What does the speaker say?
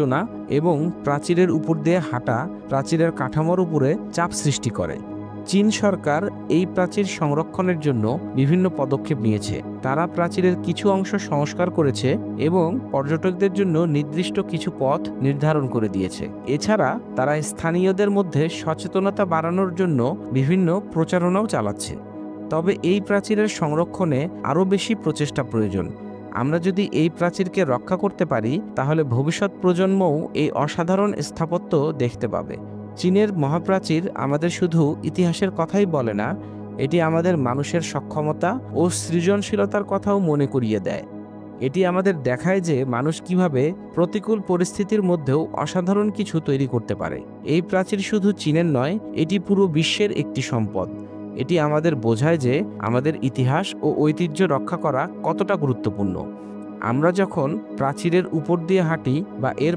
সূচনা এবং প্রাচীরের উপর দিয়ে হাঁটা প্রাচীরের কাঠামোর উপরে চাপ সৃষ্টি করে। চীন সরকার এই প্রাচীর সংরক্ষণের জন্য বিভিন্ন পদক্ষেপ নিয়েছে। তারা প্রাচীরের কিছু অংশ সংস্কার করেছে এবং পর্যটকদের জন্য নির্দিষ্ট কিছু পথ নির্ধারণ করে দিয়েছে। এছাড়া তারা স্থানীয়দের মধ্যে সচেতনতা বাড়ানোর জন্য বিভিন্ন প্রচারণাও চালাচ্ছে। তবে এই প্রাচীরের সংরক্ষণে আরও বেশি প্রচেষ্টা প্রয়োজন। আমরা যদি এই প্রাচীরকে রক্ষা করতে পারি তাহলে ভবিষ্যৎ প্রজন্মও এই অসাধারণ স্থাপত্য দেখতে পাবে। চীনের মহাপ্রাচীর আমাদের শুধু ইতিহাসের কথাই বলে না, এটি আমাদের মানুষের সক্ষমতা ও সৃজনশীলতার কথাও মনে করিয়ে দেয়। এটি আমাদের দেখায় যে মানুষ কিভাবে প্রতিকূল পরিস্থিতির মধ্যেও অসাধারণ কিছু তৈরি করতে পারে। এই প্রাচীর শুধু চীনের নয়, এটি পুরো বিশ্বের একটি সম্পদ। এটি আমাদের বোঝায় যে আমাদের ইতিহাস ও ঐতিহ্য রক্ষা করা কতটা গুরুত্বপূর্ণ। আমরা যখন প্রাচীরের উপর দিয়ে হাঁটি বা এর